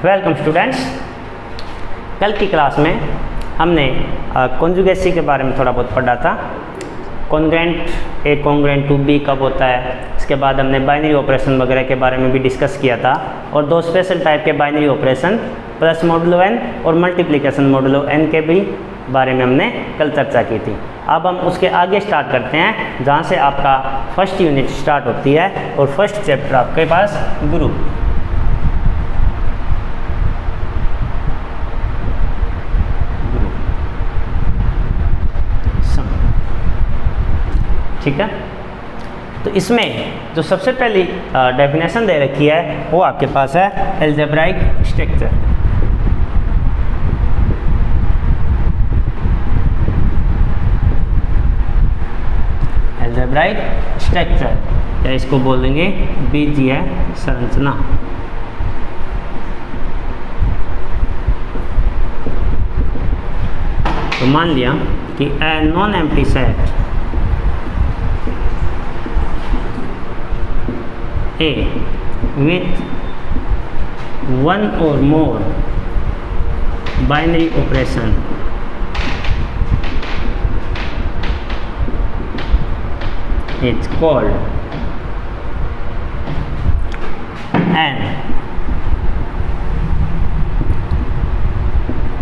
Welcome students. कल की class में हमने कॉन्जुगेसी के बारे में थोड़ा बहुत पढ़ा था। Congruent a congruent to b कब होता है, इसके बाद हमने बाइनरी ऑपरेशन वगैरह के बारे में भी डिस्कस किया था और दो स्पेशल टाइप के binary operation plus modulo n और मल्टीप्लिकेशन मॉडुलो एन के भी बारे में हमने कल चर्चा की थी। अब हम उसके आगे स्टार्ट करते हैं जहाँ से आपका फर्स्ट यूनिट स्टार्ट होती है और फर्स्ट चैप्टर आपके पास ग्रुप। ठीक है, तो इसमें जो सबसे पहली डेफिनेशन दे रखी है वो आपके पास है अलजेब्राइक स्ट्रक्चर। अलजेब्राइक स्ट्रक्चर या इसको बोल देंगे बीजीय संरचना। तो मान लिया कि ए non empty set A with one or more binary operation is called an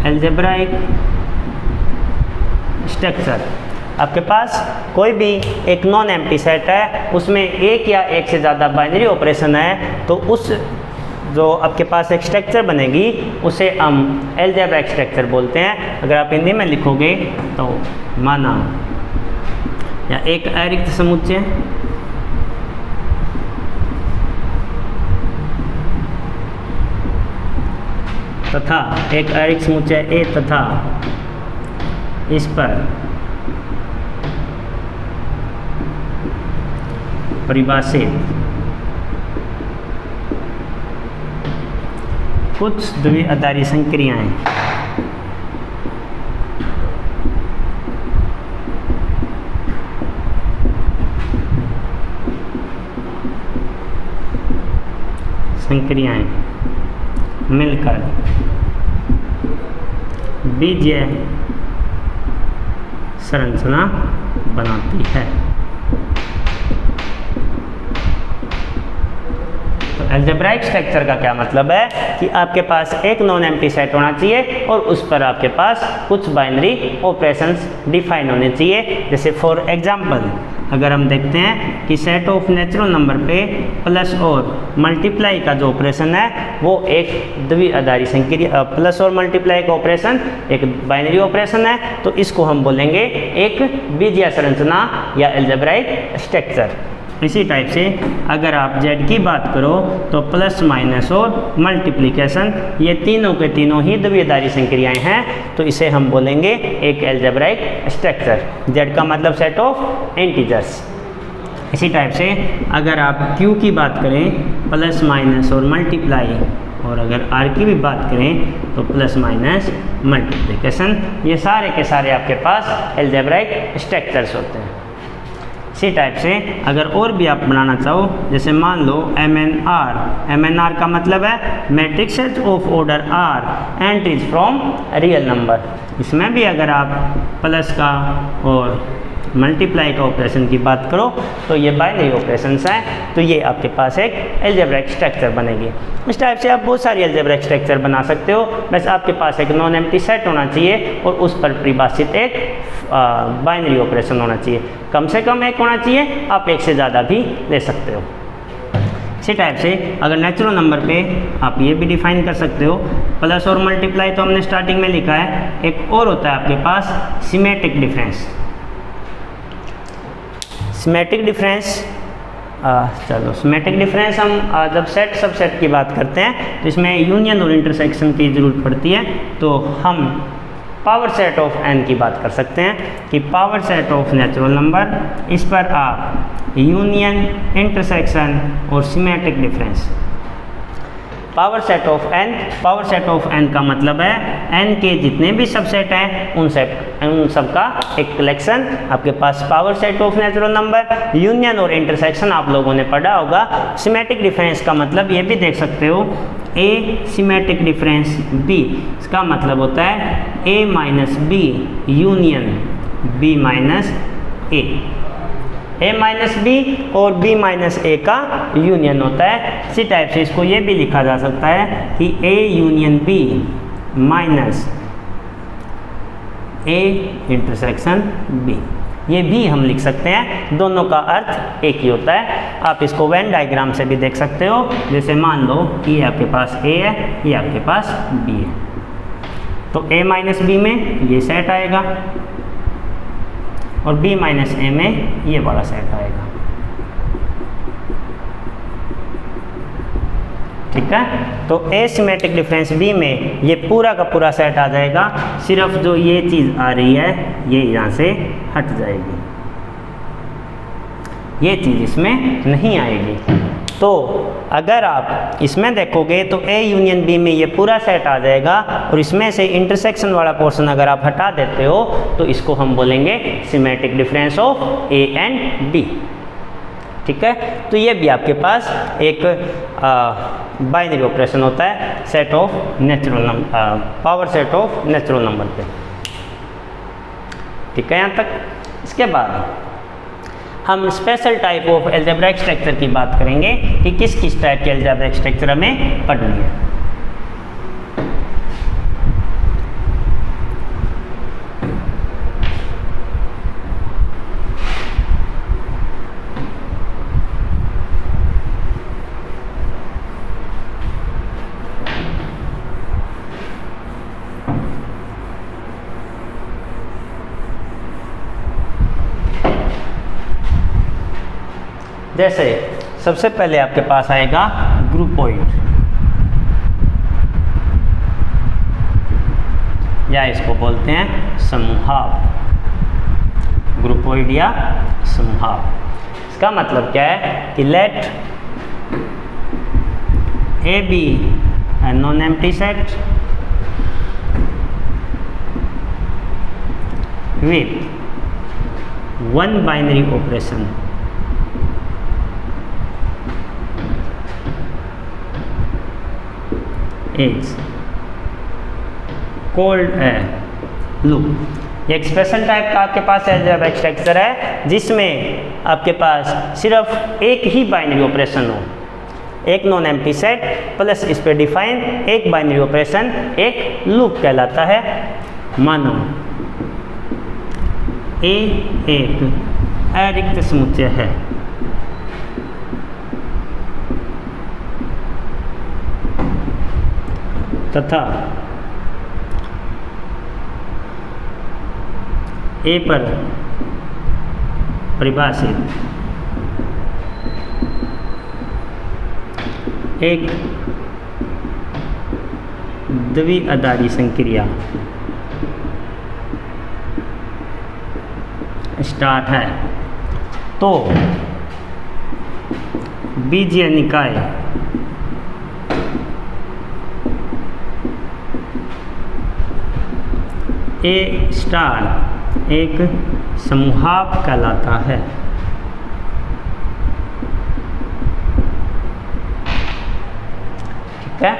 algebraic structure। आपके पास कोई भी एक नॉन एम्प्टी सेट है, उसमें एक या एक से ज़्यादा बाइनरी ऑपरेशन है, तो उस जो आपके पास एक स्ट्रक्चर बनेगी उसे हम अलजेब्राइक स्ट्रक्चर बोलते हैं। अगर आप हिंदी में लिखोगे तो माना या एक अरिक्त समुच्चय तथा एक अरिक्त समुच्चय ए तथा इस पर परिभाषित कुछ द्विआधारी संक्रियाएं मिलकर बीजीय संरचना बनाती है। अलजेब्राइक स्ट्रक्चर का क्या मतलब है कि आपके पास एक नॉन एम्प्टी सेट होना चाहिए और उस पर आपके पास कुछ बाइनरी ऑपरेशंस डिफाइन होने चाहिए। जैसे फॉर एग्जांपल अगर हम देखते हैं कि सेट ऑफ नेचुरल नंबर पे प्लस और मल्टीप्लाई का जो ऑपरेशन है वो एक द्विआधारी संक्रिया, प्लस और मल्टीप्लाई का ऑपरेशन एक बाइनरी ऑपरेशन है, तो इसको हम बोलेंगे एक बीजीय संरचना या अलजेब्राइक स्ट्रक्चर। इसी टाइप से अगर आप z की बात करो तो प्लस माइनस और मल्टीप्लिकेशन ये तीनों के तीनों ही द्विआधारी संक्रियाएं हैं, तो इसे हम बोलेंगे एक अलजेब्राइक स्ट्रक्चर। z का मतलब सेट ऑफ इंटीजर्स। इसी टाइप से अगर आप q की बात करें प्लस माइनस और मल्टीप्लाई, और अगर r की भी बात करें तो प्लस माइनस मल्टीप्लिकेशन, ये सारे के सारे आपके पास अलजेब्राइक स्ट्रक्चर्स होते हैं। इसी टाइप से अगर और भी आप बनाना चाहो, जैसे मान लो MNR का मतलब है matrix of order R entries from real number. इसमें भी अगर आप प्लस का और मल्टीप्लाई का ऑपरेशन की बात करो तो ये बाइनरी ऑपरेशंस हैं, तो ये आपके पास एक अलजेब्राइक स्ट्रक्चर बनेगी। इस टाइप से आप बहुत सारी अलजेब्राइक स्ट्रक्चर बना सकते हो, बस आपके पास एक नॉन एम्प्टी सेट होना चाहिए और उस पर परिभाषित एक बाइनरी ऑपरेशन होना चाहिए। कम से कम एक होना चाहिए, आप एक से ज़्यादा भी ले सकते हो। इसी टाइप से अगर नेचुरल नंबर पे आप ये भी डिफाइन कर सकते हो, प्लस और मल्टीप्लाई तो हमने स्टार्टिंग में लिखा है, एक और होता है आपके पास सिमेट्रिक डिफरेंस। सिमेट्रिक डिफरेंस चलो सिमेट्रिक डिफरेंस हम जब सेट सबसेट की बात करते हैं तो इसमें यूनियन और इंटरसेक्शन की ज़रूरत पड़ती है, तो हम पावर सेट ऑफ n की बात कर सकते हैं कि power set of natural number, इस पर आप यूनियन, इंटरसेक्शन और symmetric difference. Power set of n का मतलब है n के जितने भी सबसेट हैं उन सब का एक कलेक्शन। आपके पास power set of natural number, union और इंटरसेक्शन आप लोगों ने पढ़ा होगा। सिमेट्रिक डिफरेंस का मतलब ये भी देख सकते हो ए सिमेट्रिक डिफरेंस बी, इसका मतलब होता है A minus B union B minus A minus B और बी माइनस ए का यूनियन होता है। इसी टाइप से इसको ये भी लिखा जा सकता है कि A union B minus A intersection B, ये भी हम लिख सकते हैं। दोनों का अर्थ एक ही होता है। आप इसको वेन डायग्राम से भी देख सकते हो। जैसे मान लो कि ये आपके पास ए है, ये आपके पास बी है, तो ए माइनस बी में ये सेट आएगा और बी माइनस ए में ये वाला सेट आएगा। ठीक है, तो एसिमेट्रिक डिफरेंस बी में ये पूरा का पूरा सेट आ जाएगा, सिर्फ जो ये चीज़ आ रही है ये यहाँ से हट जाएगी, ये चीज़ इसमें नहीं आएगी। तो अगर आप इसमें देखोगे तो ए यूनियन बी में ये पूरा सेट आ जाएगा और इसमें से इंटरसेक्शन वाला पोर्शन अगर आप हटा देते हो तो इसको हम बोलेंगे symmetric difference of A and B. ठीक है, तो ये भी आपके पास एक बाइनरी ऑपरेशन होता है set of natural number, power set of natural number पे। ठीक है यहाँ तक। इसके बाद हम special type of algebraic structure की बात करेंगे कि किस किस टाइप के अलजेब्रिक स्ट्रक्चर हमें पढ़नी है। जैसे सबसे पहले आपके पास आएगा ग्रुपोइड, या इसको बोलते हैं समूहाव, ग्रुपोइड या समूहाव। इसका मतलब क्या है कि let A B a non empty set with one binary operation is called a loop। एक स्पेशल टाइप का आपके पास अलजेब्रिक स्ट्रक्चर है जिसमें आपके पास सिर्फ एक ही बाइनरी ऑपरेशन हो, एक नॉन एम्प्टी सेट प्लस इस पे डिफाइन एक बाइनरी ऑपरेशन, एक लूप कहलाता है। मानो ए एक अरिक्त समुच्चय है तथा ए पर परिभाषित एक द्विआधारी संक्रिया स्टार है, तो बीजीय निकाय ए स्टार एक समूहाव कहलाता है। ठीक है,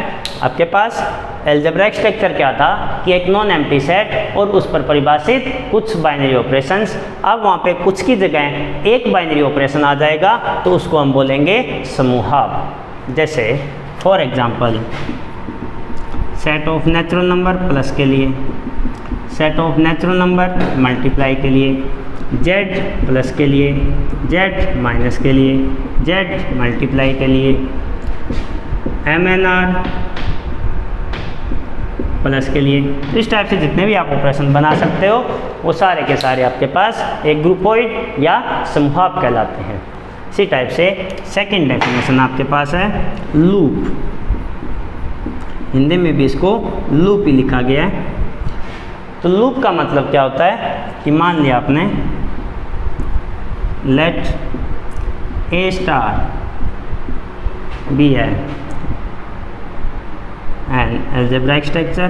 आपके पास अलजेब्रिक स्ट्रक्चर क्या था कि एक नॉन एम्प्टी सेट और उस पर परिभाषित कुछ बाइनरी ऑपरेशंस। अब वहाँ पे कुछ की जगह एक बाइनरी ऑपरेशन आ जाएगा तो उसको हम बोलेंगे समूहाव। जैसे for example set of natural number plus के लिए, set of natural number multiply के लिए, z प्लस के लिए, z माइनस के लिए, z मल्टीप्लाई के लिए, MNR प्लस के लिए। तो इस टाइप से जितने भी आप ऑपरेशन बना सकते हो वो सारे के सारे आपके पास एक ग्रुपोइड या समूहाव कहलाते हैं। इसी टाइप से सेकंड डेफिनेशन आपके पास है लूप, हिंदी में भी इसको लूप ही लिखा गया है। तो लूप का मतलब क्या होता है कि मान लिया आपने लेट ए स्टार बी है एंड अलजेब्रिक स्ट्रक्चर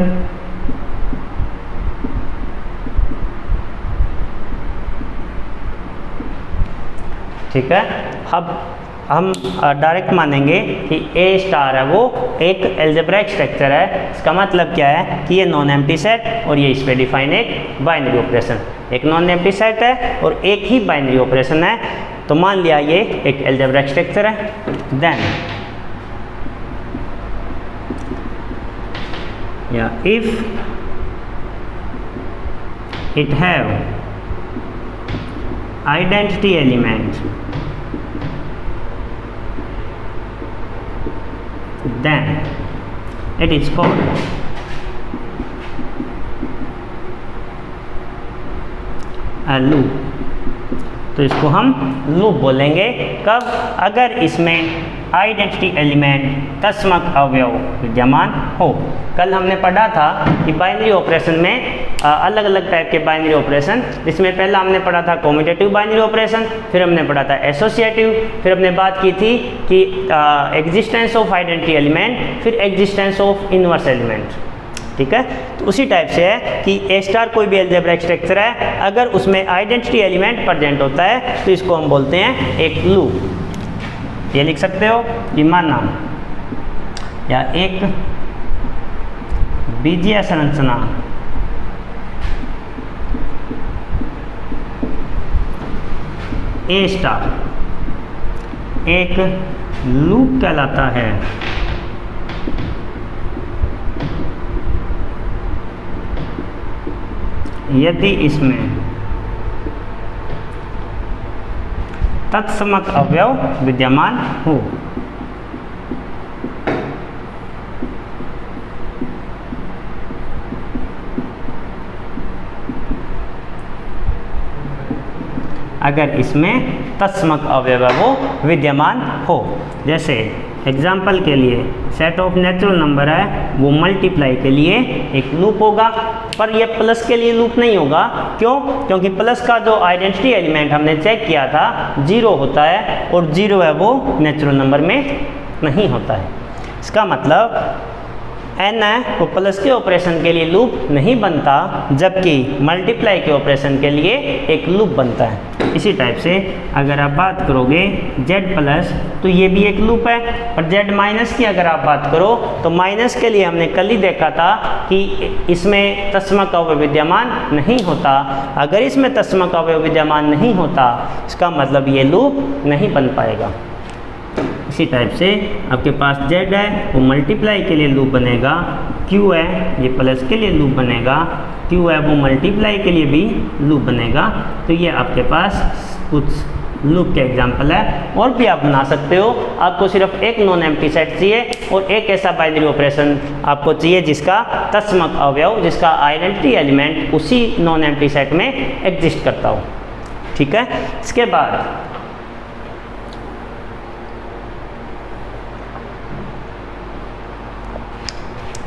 ठीक है। अब हम डायरेक्ट मानेंगे कि ए स्टार है वो एक अलजेब्राइक स्ट्रक्चर है। इसका मतलब क्या है कि ये नॉन एम्प्टी सेट और ये इस पे डिफाइन एक बाइनरी ऑपरेशन, एक नॉन एम्प्टी सेट है और एक ही बाइनरी ऑपरेशन है, तो मान लिया ये एक अलजेब्राइक स्ट्रक्चर है। देन या if it have identity element then it is called a loop। तो इसको हम लूप बोलेंगे कब? अगर इसमें आइडेंटिटी एलिमेंट तस्मक अवयव विद्यमान हो। कल हमने पढ़ा था कि बाइनरी ऑपरेशन में अलग अलग टाइप के बाइनरी ऑपरेशन, जिसमें पहला हमने पढ़ा था कॉम्यूटेटिव बाइनरी ऑपरेशन, फिर हमने पढ़ा था एसोसिएटिव, फिर हमने बात की थी कि एग्जिस्टेंस ऑफ आइडेंटिटी एलिमेंट, फिर एग्जिस्टेंस ऑफ इनवर्स एलिमेंट। ठीक है, तो उसी टाइप से है कि ए स्टार कोई भी अलजेब्राइक स्ट्रक्चर है, अगर उसमें आइडेंटिटी एलिमेंट प्रेजेंट होता है तो इसको हम बोलते हैं एक लूप। ये लिख सकते हो कि माना या एक बीजीय संरचना ए स्टार एक लूप कहलाता है यदि इसमें तत्समक अवयव विद्यमान हो। अगर इसमें तत्समक अवयव वो विद्यमान हो। जैसे एग्जाम्पल के लिए सेट ऑफ नेचुरल नंबर है, वो मल्टीप्लाई के लिए एक लूप होगा, पर ये प्लस के लिए लूप नहीं होगा। क्यों? क्योंकि प्लस का जो आइडेंटिटी एलिमेंट हमने चेक किया था 0 होता है, और 0 है वो नेचुरल नंबर में नहीं होता है। इसका मतलब n है वो प्लस के ऑपरेशन के लिए लूप नहीं बनता, जबकि मल्टीप्लाई के ऑपरेशन के लिए एक लूप बनता है। इसी टाइप से अगर आप बात करोगे z प्लस, तो ये भी एक लूप है। और z माइनस की अगर आप बात करो तो माइनस के लिए हमने कल ही देखा था कि इसमें तस्मक अवयव विद्यमान नहीं होता। अगर इसमें तस्मक अवयव विद्यमान नहीं होता, इसका मतलब ये लूप नहीं बन पाएगा। इसी टाइप से आपके पास z है वो मल्टीप्लाई के लिए लूप बनेगा, q है ये प्लस के लिए लूप बनेगा, q है वो मल्टीप्लाई के लिए भी लूप बनेगा। तो ये आपके पास कुछ लूप के एग्जांपल है। और भी आप बना सकते हो। आपको सिर्फ एक नॉन एम्प्टी सेट चाहिए और एक ऐसा बाइनरी ऑपरेशन आपको चाहिए जिसका तत्समक अवयव, जिसका आइडेंटिटी एलिमेंट उसी नॉन एम्प्टी सेट में एग्जिस्ट करता हो। ठीक है, इसके बाद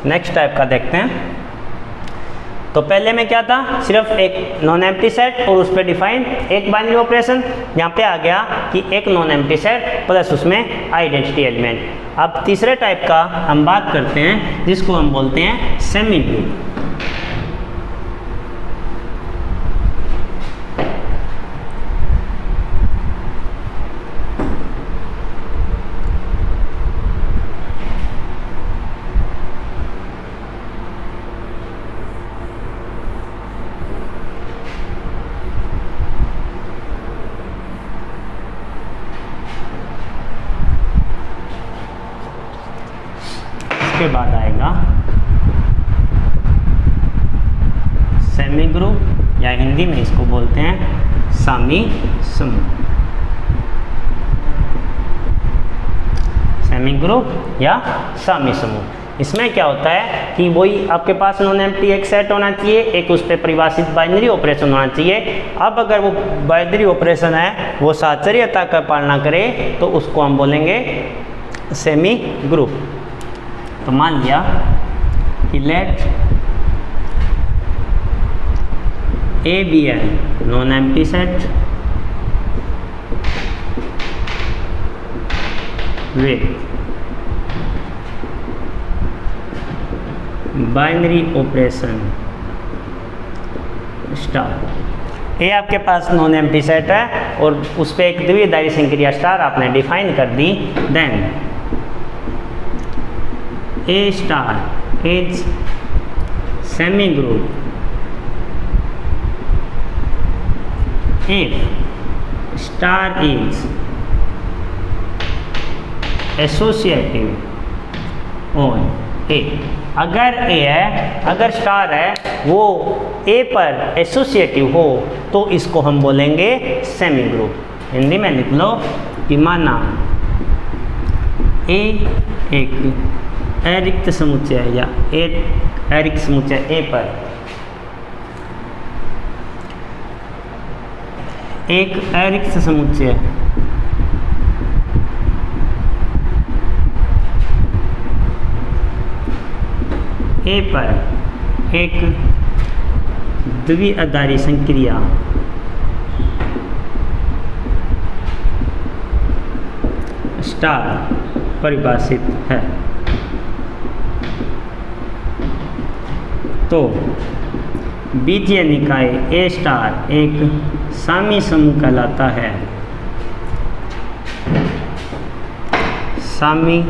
नेक्स्ट टाइप का देखते हैं। तो पहले में क्या था, सिर्फ एक नॉन एम्प्टी सेट और उस पर डिफाइन एक बाइनरी ऑपरेशन। यहाँ पे आ गया कि एक नॉन एम्प्टी सेट प्लस उसमें आइडेंटिटी एलिमेंट। अब तीसरे टाइप का हम बात करते हैं जिसको हम बोलते हैं सेमी ग्रुप। के बाद आएगा सेमी ग्रुप, या हिंदी में इसको बोलते हैं सामी समूह। सेमी ग्रुप या सामी समूह। इसमें क्या होता है कि वही आपके पास नॉन एम्प्टी एक सेट होना चाहिए, एक उस पर परिभाषित बाइनरी ऑपरेशन होना चाहिए। अब अगर वो बाइनरी ऑपरेशन है वो साचर्यता का पालना करे तो उसको हम बोलेंगे सेमी ग्रुप। तो मान लिया कि let A B an non empty set with binary operation star. A आपके पास नॉन एम्प्टी सेट है और उस पर एक द्विआधारी संक्रिया स्टार आपने डिफाइन कर दी, then A star is semi group if star is associative on A. अगर ए है, अगर स्टार है वो ए पर एसोसिएटिव हो तो इसको हम बोलेंगे सेमी ग्रुप। हिंदी में लिख लो कि माना ए एक अरिक्त समुच्चय या एक अरिक्त समुच्चय ए पर एक अरिक्त समुच्चय ए पर एक द्विआधारी संक्रिया स्टार परिभाषित है तो बीजीय निकाय ए स्टार एक सामी समूह कहलाता है। सामी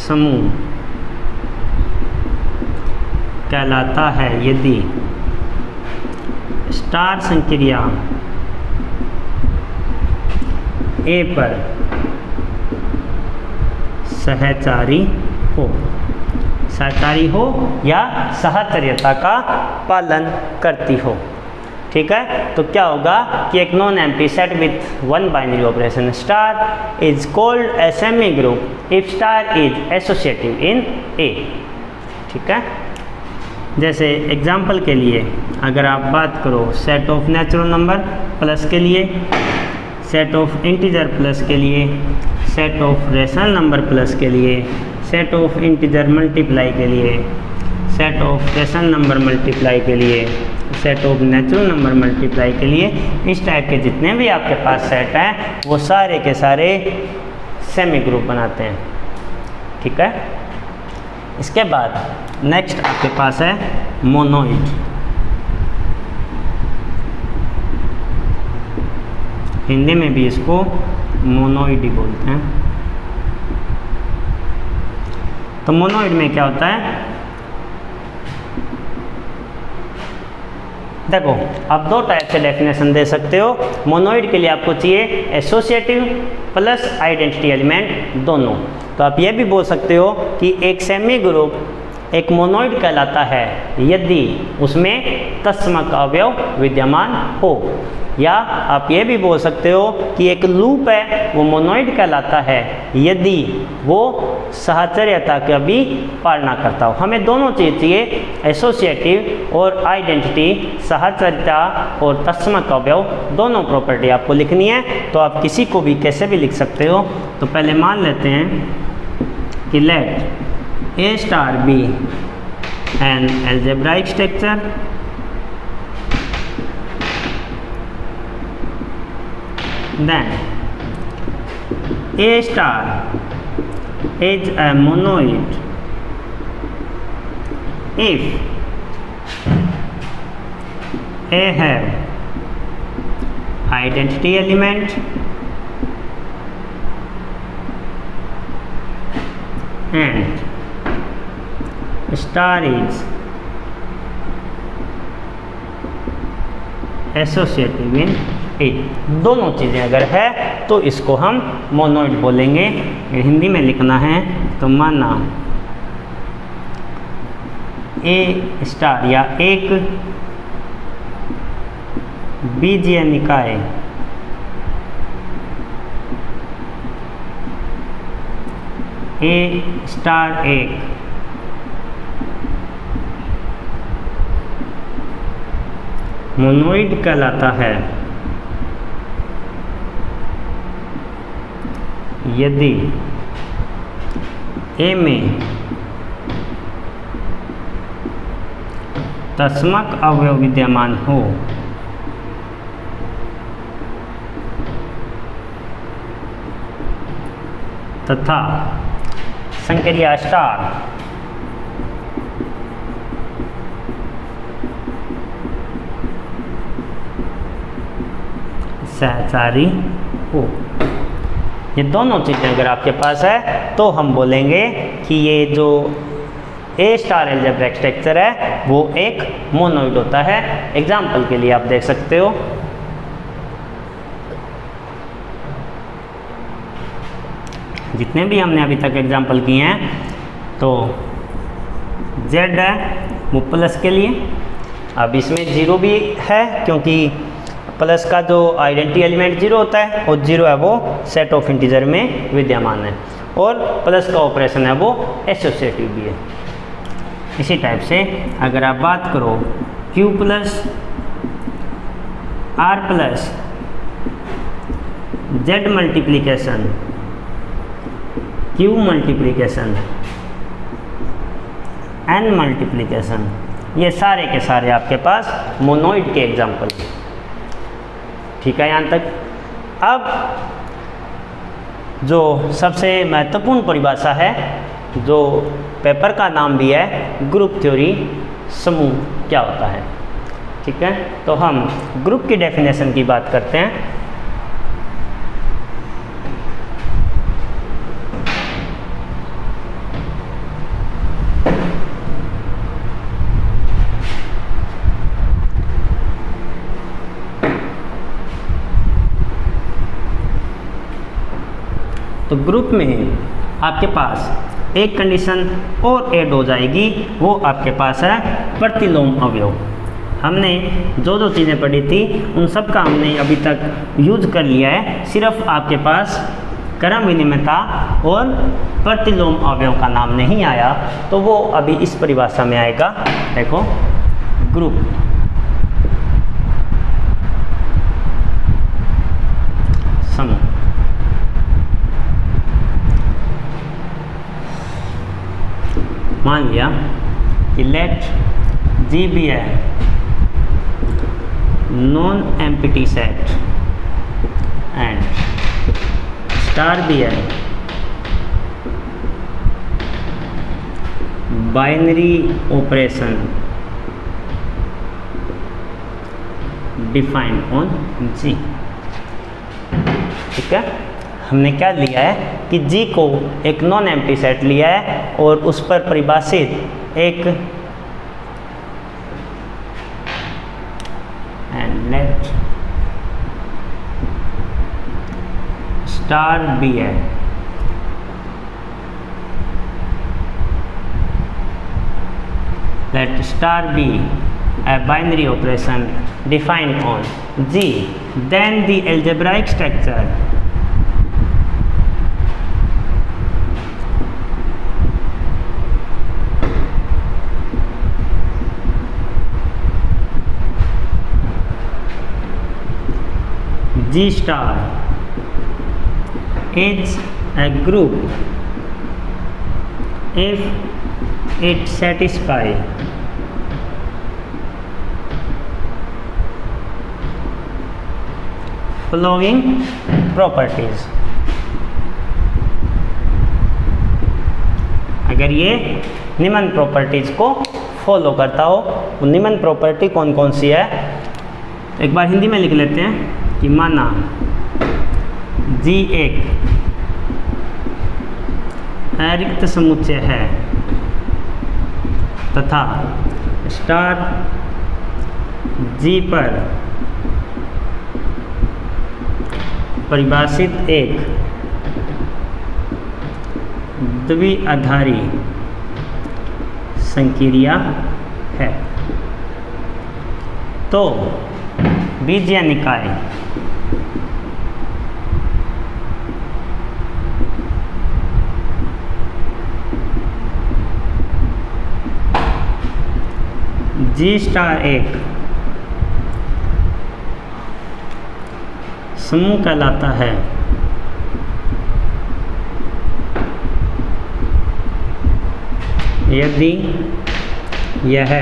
समूह कहलाता है यदि स्टार संक्रिया ए पर सहचारी हो, सहचारी हो या सहचर्यता का पालन करती हो। ठीक है, तो क्या होगा कि एक non empty set with one binary operation star is called a semi group if star is associative in A. ठीक है, जैसे एग्जाम्पल के लिए अगर आप बात करो set of natural number plus के लिए, सेट ऑफ इंटीजर प्लस के लिए, set of rational number plus के लिए, सेट ऑफ इंटीजर मल्टीप्लाई के लिए, set of rational number multiply के लिए, set of natural number multiply के लिए, इस टाइप के जितने भी आपके पास सेट हैं वो सारे के सारे सेमी ग्रुप बनाते हैं। ठीक है, इसके बाद नेक्स्ट आपके पास है मोनोइड। हिंदी में भी इसको मोनोइड ही बोलते हैं। तो मोनोइड में क्या होता है, देखो आप दो टाइप से डेफिनेशन दे सकते हो। मोनोइड के लिए आपको चाहिए एसोसिएटिव प्लस आइडेंटिटी एलिमेंट दोनों। तो आप ये भी बोल सकते हो कि एक सेमी ग्रुप एक मोनोइड कहलाता है यदि उसमें तत्समक अवयव विद्यमान हो, या आप ये भी बोल सकते हो कि एक लूप है वो मोनोइड कहलाता है यदि वो सहचर्यता का भी पालना करता हो। हमें दोनों चीज़ चाहिए, एसोसिएटिव और आइडेंटिटी, सहचर्यता और तत्समक अवयव दोनों प्रॉपर्टी आपको लिखनी है। तो आप किसी को भी कैसे भी लिख सकते हो। तो पहले मान लेते हैं कि let A star B an algebraic structure then A star is a monoid if A have identity element and star is associative in ए। दोनों चीज़ें अगर है तो इसको हम मोनोइड बोलेंगे। हिंदी में लिखना है तो माना ए स्टार या एक बीजीय निकाय ए स्टार एक मोनोइड कहलाता है यदि ए में तत्समक अवयव विद्यमान हो तथा संक्रिया स्टार सहचारी हो। ये दोनों चीज़ें अगर आपके पास है तो हम बोलेंगे कि ये जो ए स्टार अलजेब्रिक स्ट्रक्चर है वो एक मोनोइड होता है। एग्जाम्पल के लिए आप देख सकते हो, जितने भी हमने अभी तक एग्जाम्पल किए हैं, तो Z है वो प्लस के लिए, अब इसमें जीरो भी है क्योंकि प्लस का जो आइडेंटिटी एलिमेंट जीरो होता है और जीरो है वो सेट ऑफ इंटीजर में विद्यमान है, और प्लस का ऑपरेशन है वो एसोसिएटिव भी है। इसी टाइप से अगर आप बात करो Q plus R plus Z multiplication Q multiplication N multiplication, ये सारे के सारे आपके पास मोनोइड के एग्जाम्पल। ठीक है, यहाँ तक। अब जो सबसे महत्वपूर्ण परिभाषा है, जो पेपर का नाम भी है, ग्रुप थ्योरी, समूह क्या होता है। ठीक है, तो हम ग्रुप की डेफिनेशन की बात करते हैं। तो ग्रुप में आपके पास एक कंडीशन और ऐड हो जाएगी, वो आपके पास है प्रतिलोम अवयव। हमने जो जो चीज़ें पढ़ी थी उन सब का हमने अभी तक यूज कर लिया है, सिर्फ आपके पास क्रम विनिमयता और प्रतिलोम अवयव का नाम नहीं आया, तो वो अभी इस परिभाषा में आएगा। देखो, ग्रुप समूह, मान लिया कि लेट G बी है non empty set and star भी है binary operation defined on G। ठीक है, हमने क्या लिया है कि G को एक नॉन एम्प्टी सेट लिया है और उस पर परिभाषित एक एंड लेट स्टार भी है let star be a binary operation defined on G, then the algebraic structure G star is a group if it satisfies following properties। अगर ये निम्न प्रॉपर्टीज को फॉलो करता हो, वो निम्न प्रॉपर्टी कौन कौन सी है, तो एक बार हिंदी में लिख लेते हैं कि माना G एक अरिक्त समुच्चय है तथा स्टार G पर परिभाषित एक द्विआधारी संक्रिया है, तो बीजीय निकाय G स्टार एक समूह कहलाता है यदि यह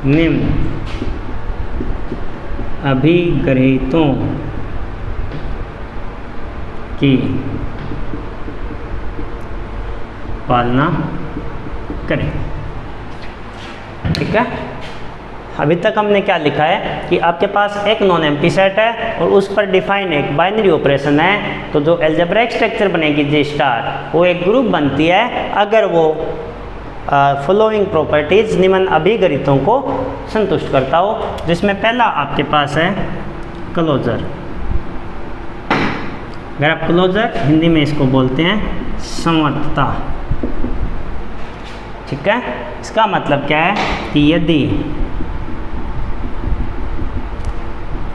निम्न अभिग्रहितों की पालना करें। ठीक है, अभी तक हमने क्या लिखा है कि आपके पास एक नॉन एम्प्टी सेट है और उस पर डिफाइन एक बाइनरी ऑपरेशन है, तो जो अलजेब्राइक स्ट्रक्चर बनेगी जी स्टार वो एक ग्रुप बनती है अगर वो फॉलोइंग प्रॉपर्टीज निम्न अभिगणितों को संतुष्ट करता हो, जिसमें पहला आपके पास है क्लोजर। अगर आप क्लोजर हिंदी में इसको बोलते हैं संवत्ता, ठीक है। इसका मतलब क्या है कि यदि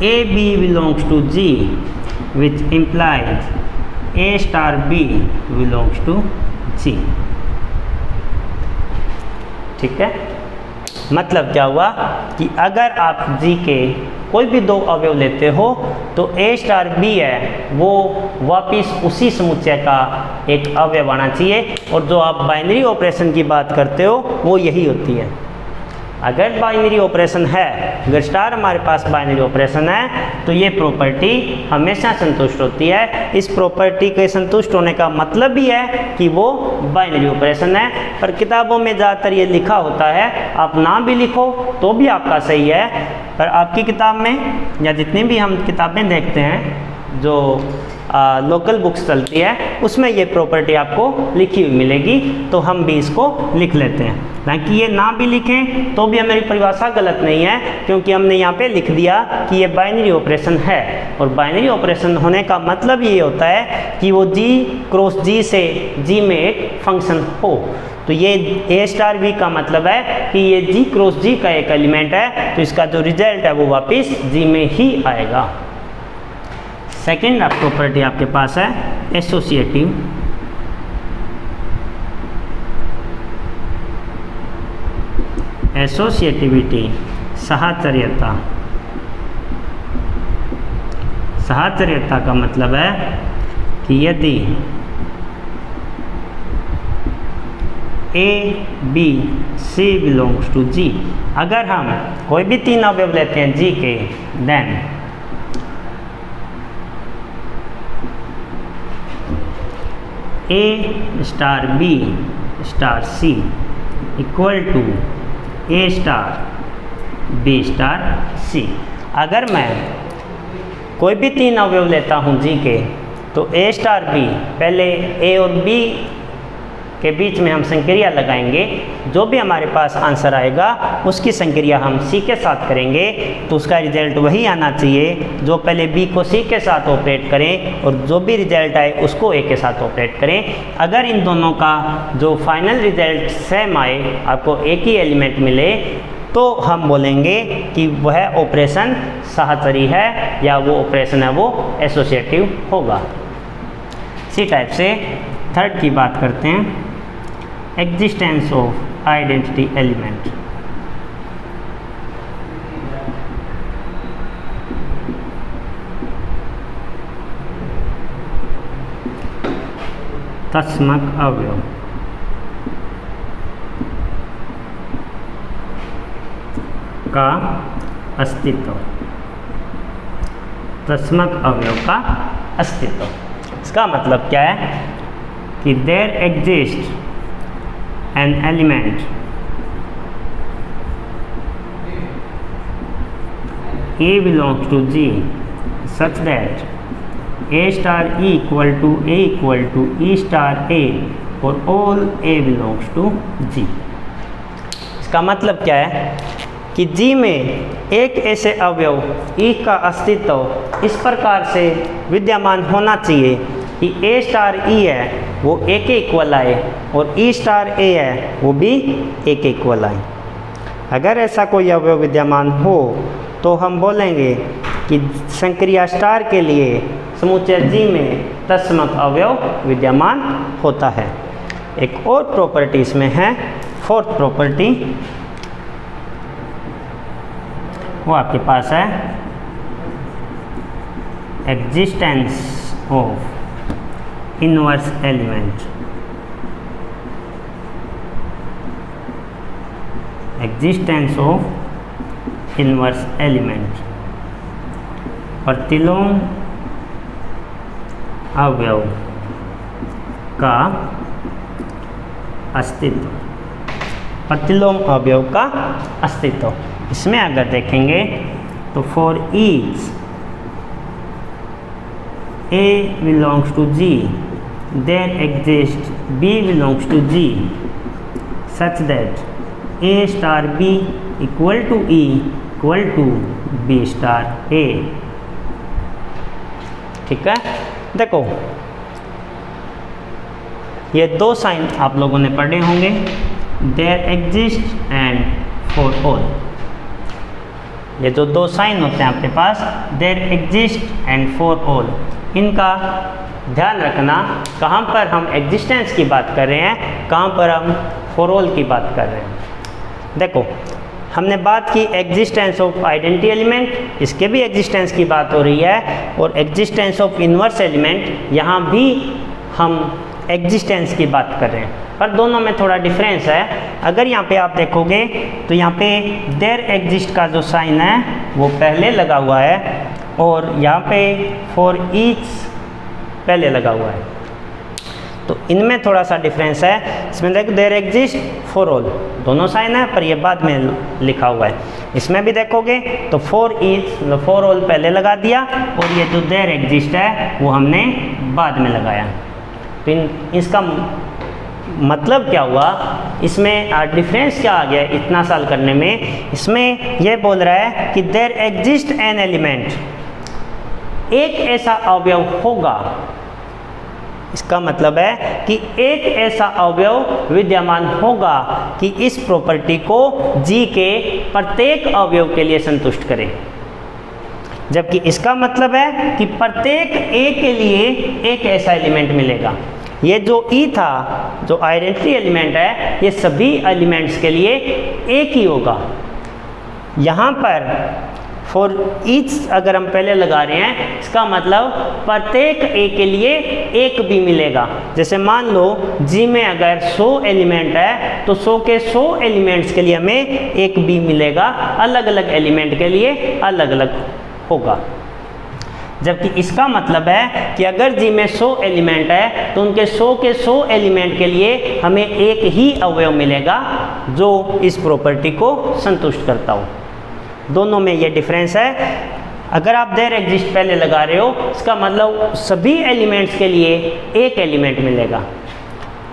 A B belongs to G which implies A star B belongs to G, ठीक है। मतलब क्या हुआ कि अगर आप जी के कोई भी दो अवयव लेते हो तो ए स्टार बी है वो वापिस उसी समुच्चय का एक अवयव आना चाहिए, और जो आप बाइनरी ऑपरेशन की बात करते हो वो यही होती है। अगर बाइनरी ऑपरेशन है, अगर स्टार हमारे पास बाइनरी ऑपरेशन है तो ये प्रॉपर्टी हमेशा संतुष्ट होती है। इस प्रॉपर्टी के संतुष्ट होने का मतलब भी है कि वो बाइनरी ऑपरेशन है, पर किताबों में ज़्यादातर ये लिखा होता है, आप ना भी लिखो तो भी आपका सही है, पर आपकी किताब में या जितनी भी हम किताबें देखते हैं जो लोकल बुक्स चलती है उसमें ये प्रॉपर्टी आपको लिखी हुई मिलेगी, तो हम भी इसको लिख लेते हैं। हालांकि ये ना भी लिखें तो भी हमारी परिभाषा गलत नहीं है, क्योंकि हमने यहाँ पे लिख दिया कि ये बाइनरी ऑपरेशन है, और बाइनरी ऑपरेशन होने का मतलब ये होता है कि वो जी क्रॉस जी से जी में एक फंक्शन हो। तो ये ए स्टार बी का मतलब है कि ये जी क्रॉस जी का एक एलिमेंट है, तो इसका जो रिजल्ट है वो वापिस जी में ही आएगा। सेकेंड प्रॉपर्टी आपके पास है एसोसिएटिव। एसोसिएटिविटी साहचर्यता। साहचर्यता का मतलब है कि यदि A B C belongs to G, अगर हम कोई भी तीन अवयव लेते हैं जी के, then A star B star C equal to A star B star C. अगर मैं कोई भी तीन अवयव लेता हूँ जी के, तो ए स्टार बी, पहले ए और बी के बीच में हम संक्रिया लगाएंगे, जो भी हमारे पास आंसर आएगा उसकी संक्रिया हम सी के साथ करेंगे, तो उसका रिजल्ट वही आना चाहिए जो पहले बी को सी के साथ ऑपरेट करें और जो भी रिजल्ट आए उसको ए के साथ ऑपरेट करें। अगर इन दोनों का जो फाइनल रिजल्ट सेम आए, आपको एक ही एलिमेंट मिले, तो हम बोलेंगे कि वह ऑपरेशन साहचरी है या वो ऑपरेशन है वो एसोसिएटिव होगा। इसी टाइप से थर्ड की बात करते हैं, एग्जिस्टेंस ऑफ आइडेंटिटी एलिमेंट। तत्समक अवयव का अस्तित्व। तत्समक अवयव का अस्तित्व, इसका मतलब क्या है कि there exist an element A belongs to G such that A star E equal to A equal to E star A for all A belongs to G। इसका मतलब क्या है कि G में एक ऐसे अवयव E का अस्तित्व इस प्रकार से विद्यमान होना चाहिए कि A स्टार E है वो A के इक्वल आए और E स्टार A है वो भी A के इक्वल आए। अगर ऐसा कोई अवयव विद्यमान हो तो हम बोलेंगे कि संक्रिया स्टार के लिए समुच्चय G में तत्समक अवयव विद्यमान होता है। एक और प्रॉपर्टी इसमें है, फोर्थ प्रॉपर्टी, वो आपके पास है existence of inverse element. Existence of inverse element, प्रतिलोम अवयव का अस्तित्व। प्रतिलोम अवयव का अस्तित्व, इसमें अगर देखेंगे तो for each A belongs to G, there exists B belongs to G such that A star B equal to E equal to B star A। ठीक है, देखो ये दो साइन आप लोगों ने पढ़े होंगे, there exists and for all। ये जो दो साइन होते हैं आपके पास, there exists and for all, इनका ध्यान रखना कहाँ पर हम एग्जिस्टेंस की बात कर रहे हैं, कहाँ पर हम फॉर ऑल की बात कर रहे हैं। देखो हमने बात की एग्जिस्टेंस ऑफ आइडेंटिटी एलिमेंट, इसके भी एग्जिस्टेंस की बात हो रही है, और एग्जिस्टेंस ऑफ इन्वर्स एलिमेंट, यहाँ भी हम एग्जिस्टेंस की बात कर रहे हैं, पर दोनों में थोड़ा डिफरेंस है। अगर यहाँ पे आप देखोगे तो यहाँ पे देयर एग्जिस्ट का जो साइन है वो पहले लगा हुआ है, और यहाँ पे फॉर ईच पहले लगा हुआ है, तो इनमें थोड़ा सा डिफरेंस है। इसमें देखो देयर एग्जिस्ट फॉर ऑल, दोनों साइन है पर ये बाद में लिखा हुआ है। इसमें भी देखोगे तो फॉर ईच फॉर ऑल पहले लगा दिया, और ये जो देयर एग्जिस्ट है वो हमने बाद में लगाया। तो इसका मतलब क्या हुआ, इसमें डिफरेंस क्या आ गया इतना साल करने में। इसमें यह बोल रहा है कि देयर एग्जिस्ट एन एलिमेंट, एक ऐसा अवयव होगा, इसका मतलब है कि एक ऐसा अवयव विद्यमान होगा कि इस प्रॉपर्टी को G के प्रत्येक अवयव के लिए संतुष्ट करे, जबकि इसका मतलब है कि प्रत्येक A के लिए एक ऐसा एलिमेंट मिलेगा। ये जो E था, जो आइडेंटिटी एलिमेंट है, ये सभी एलिमेंट्स के लिए एक ही होगा। यहाँ पर फॉर ईच अगर हम पहले लगा रहे हैं, इसका मतलब प्रत्येक A के लिए एक भी मिलेगा। जैसे मान लो G में अगर 100 एलिमेंट है तो 100 के 100 एलिमेंट्स के लिए हमें एक भी मिलेगा, अलग अलग एलिमेंट के लिए अलग अलग होगा। जबकि इसका मतलब है कि अगर G में 100 एलिमेंट है तो उनके 100 के 100 एलिमेंट के लिए हमें एक ही अवयव मिलेगा जो इस प्रॉपर्टी को संतुष्ट करता हो। दोनों में ये डिफरेंस है। अगर आप देयर एग्जिस्ट पहले लगा रहे हो, इसका मतलब सभी एलिमेंट्स के लिए एक एलिमेंट मिलेगा।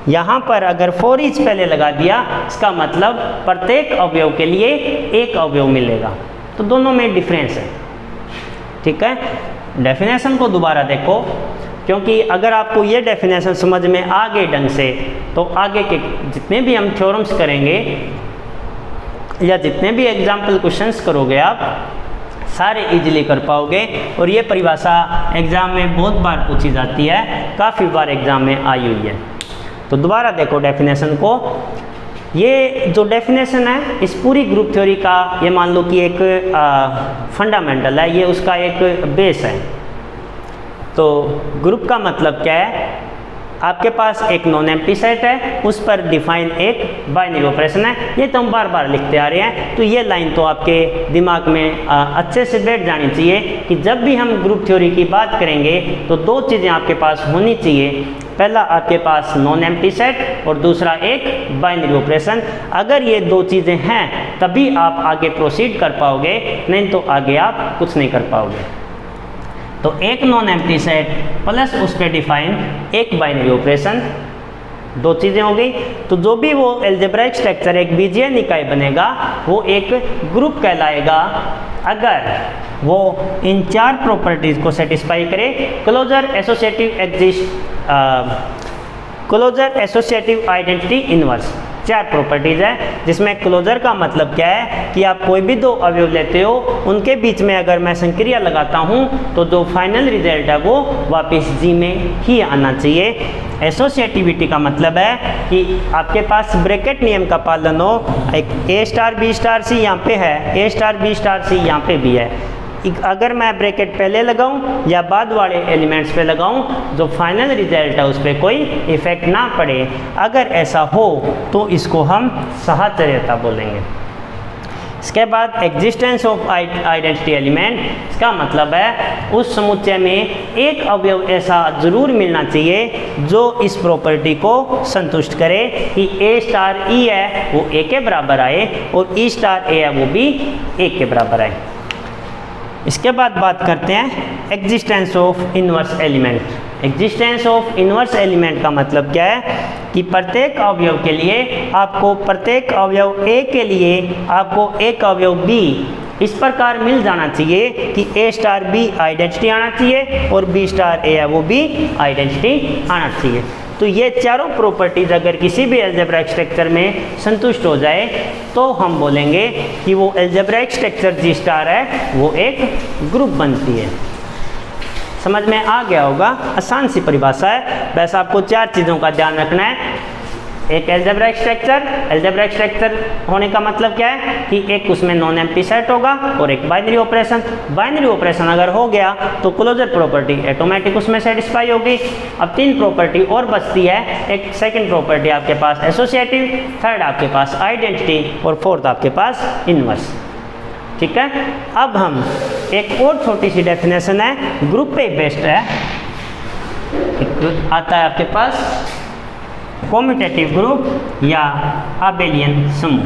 यहाँ पर अगर फॉर ईच पहले लगा दिया, इसका मतलब प्रत्येक अवयव के लिए एक अवयव मिलेगा। तो दोनों में डिफरेंस है। ठीक है, डेफिनेशन को दोबारा देखो, क्योंकि अगर आपको ये डेफिनेशन समझ में आ गई ढंग से तो आगे के जितने भी हम थ्योरम्स करेंगे या जितने भी एग्जाम्पल क्वेश्चंस करोगे आप सारे इजीली कर पाओगे। और ये परिभाषा एग्ज़ाम में बहुत बार पूछी जाती है, काफ़ी बार एग्ज़ाम में आई हुई है। तो दोबारा देखो डेफिनेशन को। ये जो डेफिनेशन है इस पूरी ग्रुप थ्योरी का, ये मान लो कि एक फंडामेंटल है, ये उसका एक बेस है। तो ग्रुप का मतलब क्या है, आपके पास एक नॉन एम्प्टी सेट है, उस पर डिफाइन एक बाइनरी ऑपरेशन है। ये तो हम बार बार लिखते आ रहे हैं, तो ये लाइन तो आपके दिमाग में अच्छे से बैठ जानी चाहिए कि जब भी हम ग्रुप थ्योरी की बात करेंगे तो दो चीज़ें आपके पास होनी चाहिए। पहला आपके पास नॉन एम्प्टी सेट और दूसरा एक बाइनरी ऑपरेशन। अगर ये दो चीज़ें हैं तभी आप आगे प्रोसीड कर पाओगे, नहीं तो आगे आप कुछ नहीं कर पाओगे। तो एक नॉन एम्प्टी सेट प्लस उस पर डिफाइन एक बाइनरी ऑपरेशन, दो चीज़ें हो गई। तो जो भी वो एल्जेब्राइक स्ट्रक्चर एक बीजीय निकाय बनेगा वो एक ग्रुप कहलाएगा अगर वो इन चार प्रॉपर्टीज़ को सेटिस्फाई करे। Closure associative exist, closure associative identity inverse, चार प्रॉपर्टीज़ है, जिसमें क्लोजर का मतलब क्या है कि आप कोई भी दो अवयव लेते हो, उनके बीच में अगर मैं संक्रिया लगाता हूँ तो जो फाइनल रिजल्ट है वो वापस जी में ही आना चाहिए। एसोसिएटिविटी का मतलब है कि आपके पास ब्रैकेट नियम का पालन हो। एक ए स्टार बी स्टार सी यहाँ पे है, ए स्टार बी स्टार सी यहाँ पे भी है। अगर मैं ब्रैकेट पहले लगाऊं या बाद वाले एलिमेंट्स पे लगाऊं, जो फाइनल रिजल्ट है उस पर कोई इफेक्ट ना पड़े, अगर ऐसा हो तो इसको हम साहचर्यता बोलेंगे। इसके बाद एग्जिस्टेंस ऑफ आइडेंटिटी एलिमेंट, इसका मतलब है उस समुच्चय में एक अवयव ऐसा जरूर मिलना चाहिए जो इस प्रॉपर्टी को संतुष्ट करे कि ए स्टार ई है वो ए के बराबर आए और ई स्टार ए है वो भी ए के बराबर आए। इसके बाद बात करते हैं existence of inverse element. Existence of inverse element का मतलब क्या है कि प्रत्येक अवयव के लिए आपको प्रत्येक अवयव ए के लिए आपको एक अवयव बी इस प्रकार मिल जाना चाहिए कि ए स्टार बी आइडेंटिटी आना चाहिए और बी स्टार ए है वो भी आइडेंटिटी आना चाहिए। तो ये चारों प्रॉपर्टीज अगर किसी भी अलजेब्राइक स्ट्रक्चर में संतुष्ट हो जाए तो हम बोलेंगे कि वो अलजेब्राइक स्ट्रक्चर जी स्टार है वो एक ग्रुप बनती है। समझ में आ गया होगा, आसान सी परिभाषा है। बस आपको चार चीज़ों का ध्यान रखना है। एक अलजेब्राइक स्ट्रक्चर होने का मतलब क्या है कि एक उसमें नॉन एम्प्टी सेट होगा और एक बाइनरी ऑपरेशन अगर हो गया तो क्लोजर प्रॉपर्टी ऑटोमेटिक उसमें सेटिस्फाई होगी। अब तीन प्रॉपर्टी और बचती है। एक सेकंड प्रॉपर्टी आपके पास एसोसिएटिव, थर्ड आपके पास आइडेंटिटी और फोर्थ आपके पास इनवर्स। ठीक है, अब हम एक और छोटी सी डेफिनेशन है, ग्रुप पे बेस्ड है। एक आता है आपके पास कम्यूटेटिव ग्रुप या आबेलियन समूह।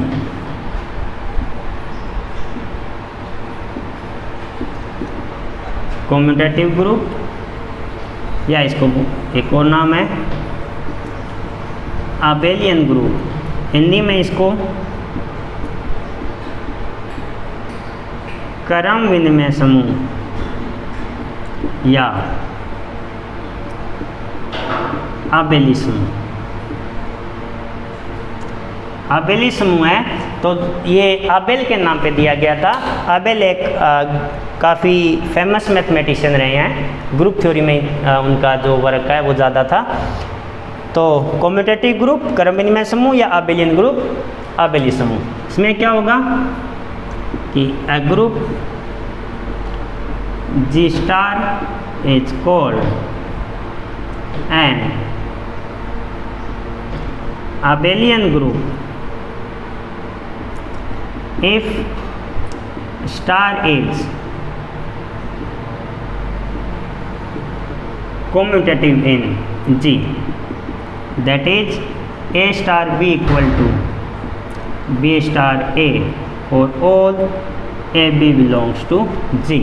कम्यूटेटिव ग्रुप या इसको एक और नाम है आबेलियन ग्रुप। हिंदी में इसको क्रम विनिमय समूह या आबेली समूह। आबेली समूह है तो ये आबेल के नाम पे दिया गया था। आबेल एक काफ़ी फेमस मैथमेटिशियन रहे हैं, ग्रुप थ्योरी में उनका जो वर्क है वो ज़्यादा था। तो कम्यूटेटिव ग्रुप क्रम विनिमय समूह या आबेलियन ग्रुप आबेली समूह। इसमें क्या होगा कि a group G star is called an abelian group if star is commutative in G, that is A star B equal to B star A और all A B belongs to G.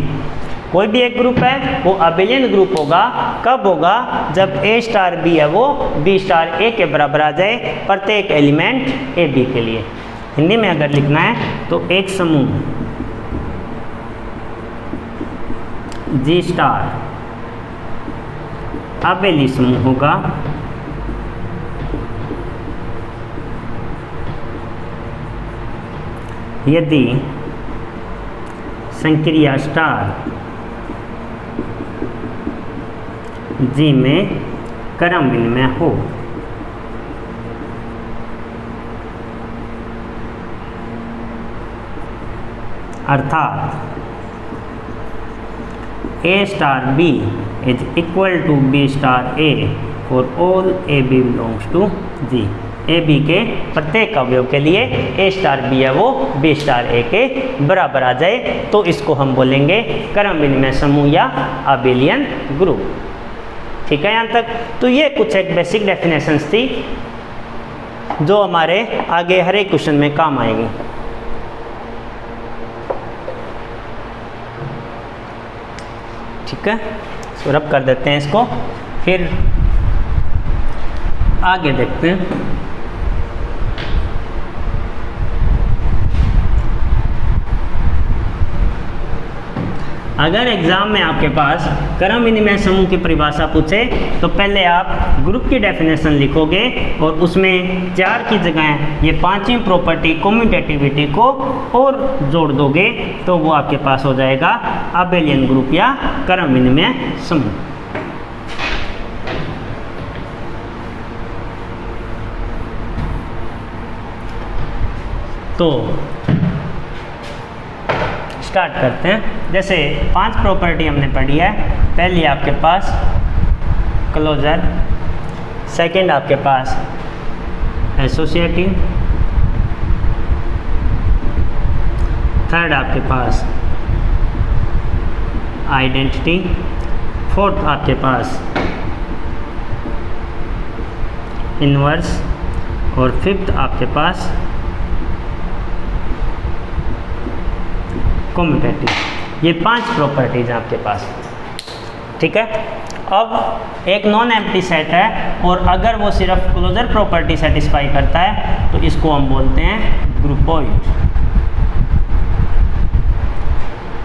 कोई भी एक group है वो abelian group होगा। कब होगा? जब ए स्टार बी है वो बी स्टार ए के बराबर आ जाए प्रत्येक एलिमेंट ए बी के लिए। हिंदी में अगर लिखना है तो एक समूह जी स्टार अबेली समूह होगा यदि संक्रिया स्टार जी में क्रम विनिमय हो। अर्थात A star B is equal to B star A for all A B belongs to G. A B के प्रत्येक अवयव के लिए ए स्टार बी है वो बी स्टार ए के बराबर आ जाए तो इसको हम बोलेंगे क्रम विनिमय समूह या अबेलियन ग्रुप। ठीक है यहाँ तक? तो ये कुछ एक बेसिक डेफिनेशंस थी जो हमारे आगे हर एक क्वेश्चन में काम आएगी। ठीक है, तो रब कर देते हैं इसको, फिर आगे देखते हैं। अगर एग्जाम में आपके पास क्रम विनिमय समूह की परिभाषा पूछे तो पहले आप ग्रुप की डेफिनेशन लिखोगे और उसमें चार की जगह ये पांचवी प्रॉपर्टी कम्यूटेटिविटी को और जोड़ दोगे तो वो आपके पास हो जाएगा अबेलियन ग्रुप या क्रम विनिमय समूह। तो स्टार्ट करते हैं। जैसे पांच प्रॉपर्टी हमने पढ़ी है। पहली आपके पास क्लोजर, सेकंड आपके पास एसोसिएटिव, थर्ड आपके पास आइडेंटिटी, फोर्थ आपके पास इनवर्स, और फिफ्थ आपके पास कम्यूटेटिव। ये 5 प्रॉपर्टीज हैं आपके पास, ठीक है। अब एक नॉन एम्प्टी सेट है और अगर वो सिर्फ क्लोजर प्रॉपर्टी सेटिस्फाई करता है तो इसको हम बोलते हैं ग्रुपोइड।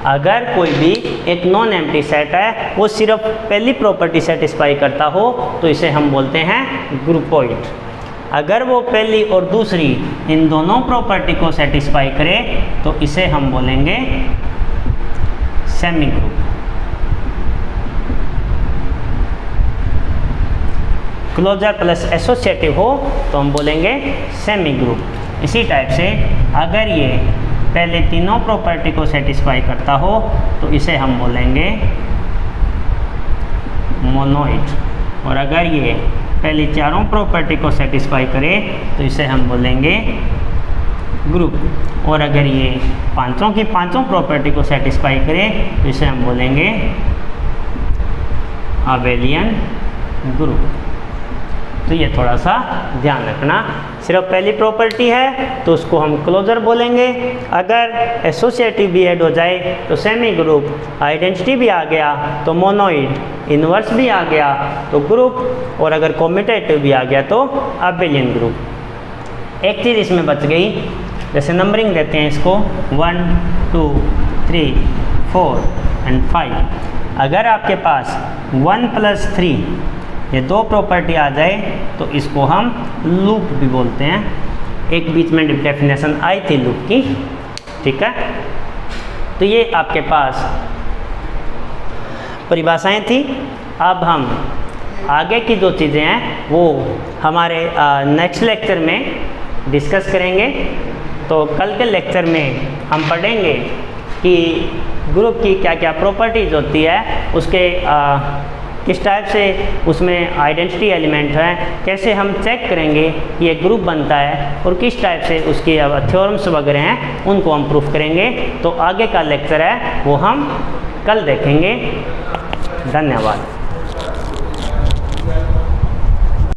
अगर कोई भी एक नॉन एम्प्टी सेट है वो सिर्फ पहली प्रॉपर्टी सेटिस्फाई करता हो तो इसे हम बोलते हैं ग्रुपोइड। अगर वो पहली और दूसरी इन दोनों प्रॉपर्टी को सेटिस्फाई करे तो इसे हम बोलेंगे semi group. Closure plus associative हो तो हम बोलेंगे सेमी ग्रुप। इसी टाइप से अगर ये पहले तीनों प्रॉपर्टी को सेटिस्फाई करता हो तो इसे हम बोलेंगे मोनोइड, और अगर ये पहली चारों प्रॉपर्टी को सेटिस्फाई करे तो इसे हम बोलेंगे ग्रुप, और अगर ये पांचों की पांचों प्रॉपर्टी को सेटिस्फाई करे तो इसे हम बोलेंगे अबेलियन ग्रुप। तो ये थोड़ा सा ध्यान रखना, सिर्फ पहली प्रॉपर्टी है तो उसको हम क्लोजर बोलेंगे, अगर एसोसिएटिव भी ऐड हो जाए तो सेमी ग्रुप, आइडेंटिटी भी आ गया तो मोनोइड, इनवर्स भी आ गया तो ग्रुप, और अगर कम्यूटेटिव भी आ गया तो अबेलियन ग्रुप। एक चीज़ इसमें बच गई, जैसे नंबरिंग देते हैं इसको 1 2 3 4 एंड 5। अगर आपके पास 1 + 3 ये 2 प्रॉपर्टी आ जाए तो इसको हम लूप भी बोलते हैं। एक बीच में डेफिनेशन आई थी लूप की, ठीक है। तो ये आपके पास परिभाषाएं थी। अब हम आगे की जो चीज़ें हैं वो हमारे नेक्स्ट लेक्चर में डिस्कस करेंगे। तो कल के लेक्चर में हम पढ़ेंगे कि ग्रुप की क्या क्या प्रॉपर्टीज़ होती है, उसके किस टाइप से उसमें आइडेंटिटी एलिमेंट है, कैसे हम चेक करेंगे कि ये ग्रुप बनता है, और किस टाइप से उसकी थ्योरम्स वगैरह हैं उनको हम प्रूफ करेंगे। तो आगे का लेक्चर है वो हम कल देखेंगे। धन्यवाद।